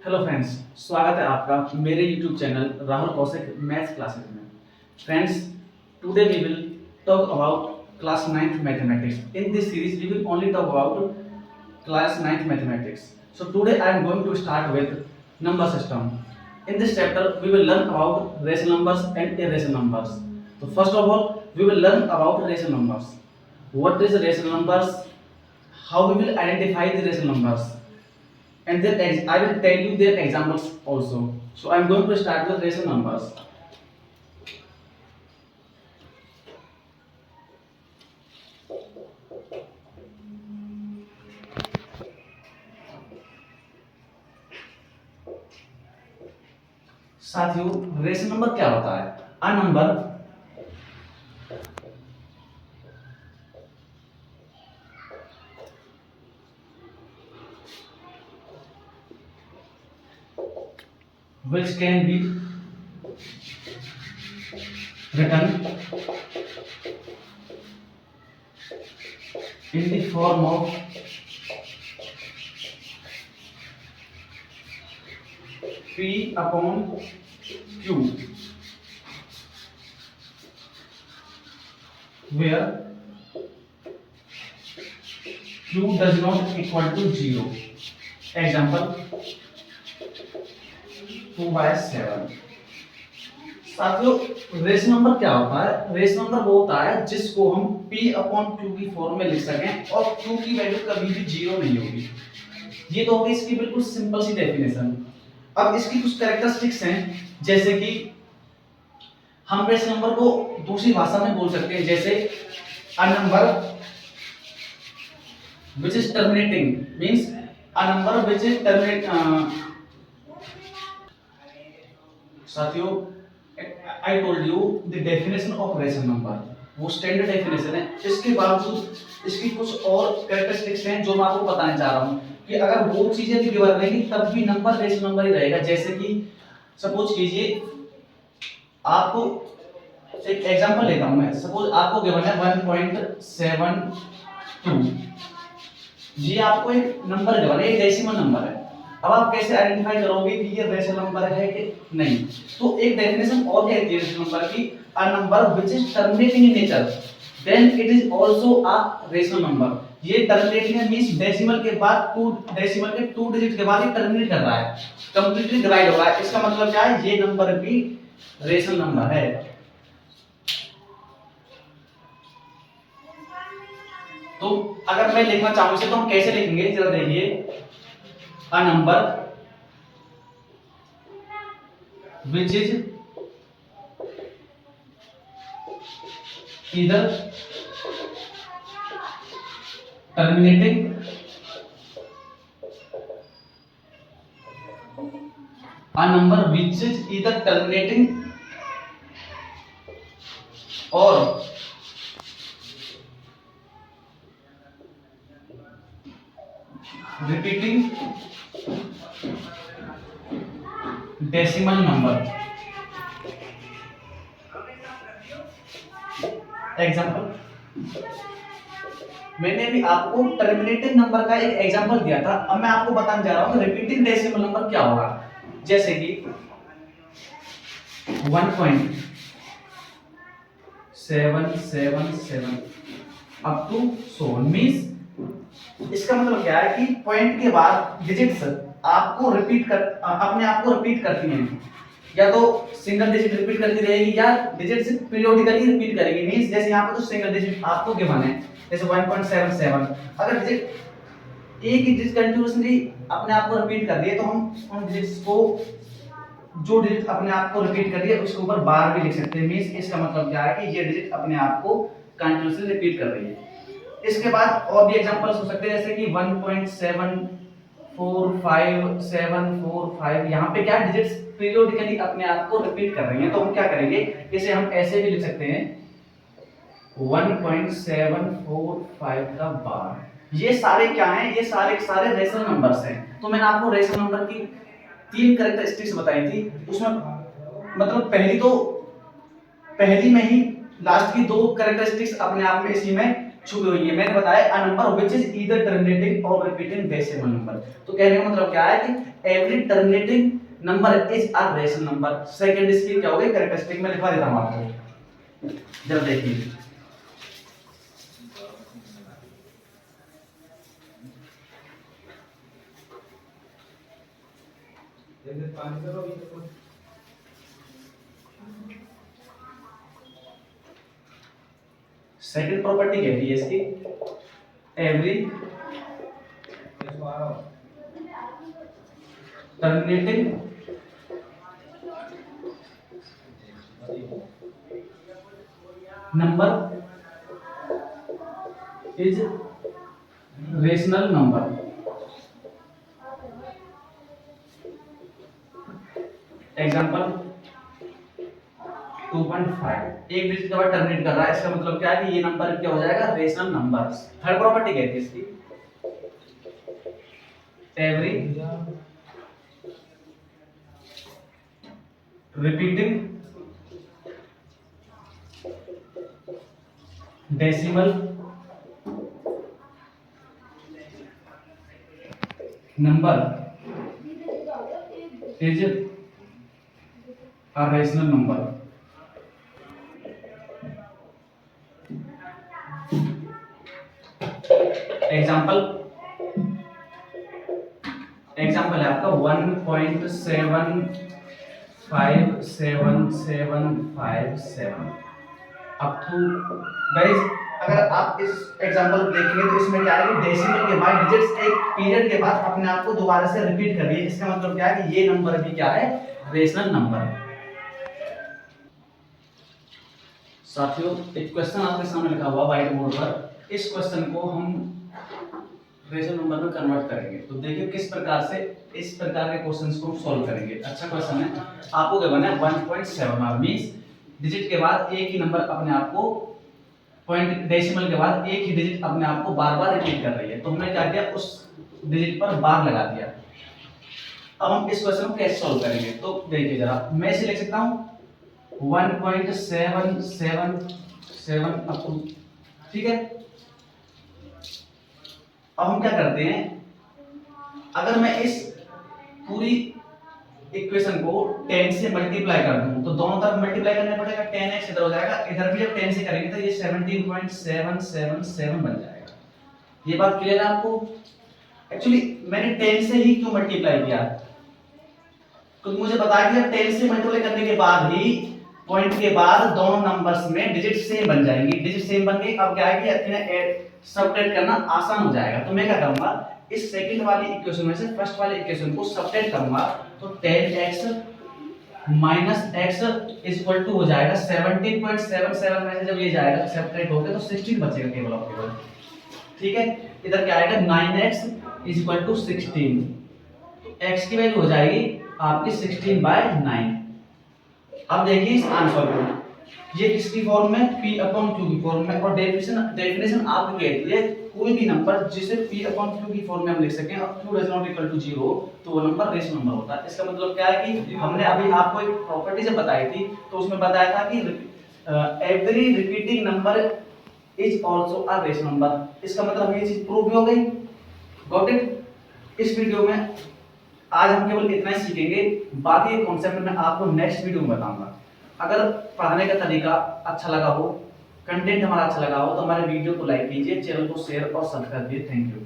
Hello friends, स्वागत है आपका मेरे YouTube channel Rahul Kaushik maths classes में। Friends, today we will talk about class 9th mathematics. In this series we will only talk about class 9th mathematics. So today I am going to start with number system. In this chapter we will learn about rational numbers and irrational numbers. So first of all we will learn about rational numbers. What is rational numbers? How we will identify the rational numbers? And then I will tell you their examples also. So I am going to start with rational numbers. साथियों, rational number क्या होता है? A number which can be written in the form of P upon Q, where Q does not equal to 0. Example 2/7. साथियों, rational number क्या होता है? Rational number वो होता है जिसको हम P अपॉन Q की फॉर्म में लिख सकें और Q की वैल्यू कभी भी 0 नहीं होगी। ये तो होगी इसकी बिल्कुल सिंपल सी डेफिनेशन। अब इसकी कुछ कैरेक्टरिस्टिक्स हैं, जैसे कि हम रेशनल नंबर को दूसरी भाषा में बोल सकते हैं, जैसे a number which is terminating means a number which is terminate. साथियों, I told you the definition of rational number, वो स्टैंडर्ड डेफिनेशन है। इसके बावजूद इसकी कुछ और कैरेक्टरिस्टिक्स हैं जो मैं आपको बताने चाह रहा हूँ कि अगर वो चीजें भी गिवन रहेंगी तब भी नंबर रेशनल नंबर ही रहेगा। जैसे कि सपोज कीजिए, आपको एक एग्जांपल लेता हूं मैं। सपोज आपको गिवन है 1.72, ये आपको एक नंबर गिवन है, एक डेसिमल नंबर है। अब आप कैसे आइडेंटिफाई करोगे कि ये रेशनल नंबर है कि नहीं? तो एक डेफिनेशन और कहती है रेशनल नंबर की, a number which is terminating in nature then it is also a rational number. ये टर्मिनेटिंग मींस डेसिमल के बाद डेसिमल के 2 डिजिट के बाद ये टर्मिनेट कर रहा है, कंप्लीटली डिवाइड हो रहा है। इसका मतलब क्या है? ये नंबर भी रेशनल नंबर है। तो अगर मैं लिखना चाहूं इसे तो हम कैसे लिखेंगे, जरा देखिए। A number which is either terminating a number which is either terminating or repeating decimal number. Example, मैंने भी आपको टर्मिनेटिंग नंबर का एक एग्जांपल दिया था। अब मैं आपको बताने जा रहा हूं रिपीटिंग डेसिमल नंबर क्या होगा। जैसे कि 1.777 अप टू 100 मींस इसका मतलब क्या है कि पॉइंट के बाद डिजिट्स आपको रिपीट कर अपने आप को रिपीट करती हैं, या तो सिंगल डिजिट रिपीट करती रहेगी या डिजिट्स पीरियोडिकली रिपीट करेगी। मींस जैसे यहां पर तो सिंगल डिजिट आपको गिवन है, जैसे 1.77, अगर डिजिट एक ही डिजिट कंटीन्यूअसली अपने आप को रिपीट कर रही है तो हम उन डिजिट्स को, जो डिजिट अपने आप को रिपीट कर रही है उसके ऊपर बार भी लिख सकते हैं। मींस इसका मतलब क्या है कि ये डिजिट अपने आप को कंटीन्यूअसली रिपीट कर रही है। इसके बाद और भी एग्जांपल्स हो सकते हैं, जैसे कि 1.745 यहाँ पे क्या डिजिट्स पीरियोडिकली अपने आप को रिपीट कर रही हैं, तो हम क्या करेंगे, इसे हम ऐसे भी लिख सकते हैं 1.745 का बार। ये सारे क्या हैं? ये सारे के सारे रेशनल नंबर्स हैं। तो मैंने आपको रेशनल नंबर की 3 कैरेक्टरिस्टिक्स बताई थी। उसमें मतलब पहली में ही लास्ट की 2 कैरेक्टरिस्टिक्स अपने आप में इसी में छुपी हुई है। मैंने बताया अ number which is either terminating और रिपीटिंग डेसिमल नंबर। तो कहने का मतलब क्या है कि every terminating number is a rational number. Second इसकी क्या होगी कैरेक्टरिस्टिक में लिखवा देता हूं आपको, जब देखिए सेकंड प्रॉपर्टी कहती है इसकी every terminating number is rational number. Example 2.5 एक डिजिट के बाद टर्मिनेट कर रहा है, इसका मतलब क्या है कि ये नंबर क्या हो जाएगा रेशनल नंबर। थर्ड प्रॉपर्टी कहती है इसकी every repeating decimal number is a rational number. Example है आपका 1.7577757 अब टू गाइस, अगर आप इस एग्जांपल को देखेंगे तो इसमें क्या है कि डेसिमल के बाद डिजिट्स एक पीरियड के बाद अपने आप को दोबारा से रिपीट कर रही है। इसका मतलब क्या है कि ये नंबर भी क्या है रेशनल नंबर। साथियों एक क्वेश्चन आपके सामने लिखा हुआ व्हाइट बोर्ड पर, इस क्वेश्चन को हम रेशनल नंबर में कन्वर्ट करेंगे। तो देखिए किस प्रकार से इस प्रकार के क्वेश्चंस को सॉल्व करेंगे। अच्छा क्वेश्चन है, आपको क्या करना है 1.7 मींस डिजिट के बाद एक ही नंबर अपने आप को पॉइंट डेसिमल के बाद एक ही डिजिट अपने आप को बार-बार रिपीट कर रही है। तो हमने क्या किया उस डिजिट पर बार लगा दिया। अब हम इस क्वेश्चन को कैसे सॉल्व करेंगे तो देखिए जरा, मैं इसे लिख सकता हूं 1.777 अप टू, ठीक है। अब हम क्या करते हैं, अगर मैं इस पूरी इक्वेशन को 10 से मल्टीप्लाई कर दूं तो दोनों तरफ मल्टीप्लाई करना पड़ेगा, 10x इधर हो जाएगा, इधर भी जब 10 से करेंगे तो ये 17.777 बन जाएगा। ये बात क्लियर है आपको? एक्चुअली मैंने 10 से ही क्यों मल्टीप्लाई किया, क्योंकि मुझे बताया कि 10 से मल्टीप्लाई करने के बाद ही पॉइंट के बाद दोनों नंबर्स में डिजिट सेम बन जाएंगी। डिजिट सेम बन गई, अब क्या है कि सबट्रैक्ट करना आसान हो जाएगा। तो मैं क्या करूंगा, इस सेकंड वाली इक्वेशन में से फर्स्ट वाली इक्वेशन को सबट्रैक्ट करूंगा तो 10x minus x is equal to हो जाएगा 17.77 में से जब ये जाएगा सबट्रैक्ट होकर तो 16 बचेगा केवल और केवल, ठीक है। इधर क्या आएगा 9x इज इक्वल टू 16, तो x की वैल्यू हो जाएगी आपकी 16/9। अब देखिए इस आंसर को, ये किसकी फॉर्म में P/Q की फॉर्म में, और डेफिनेशन आपकी कहती है कोई भी नंबर जिसे P/Q की फॉर्म में हम लिख सकें और Q does not equal to 0 तो वो नंबर रेशनल नंबर होता है। इसका मतलब क्या है कि हमने अभी आपको एक प्रॉपर्टी से बताई थी, तो उसमें बताया था कि every repeating number is also a rational number. इसका मतलब ये चीज प्रूव भी हो गई। Got it? इस वीडियो में आज हम केवल इतना ही सीखेंगे, बाकी कॉन्सेप्ट मैं आपको नेक्स्ट वीडियो में बताऊंगा। अगर पढ़ाने का तरीका अच्छा लगा हो, कंटेंट हमारा अच्छा लगा हो तो हमारे वीडियो को लाइक कीजिए, चैनल को शेयर और सब्सक्राइब कीजिए। Thank you.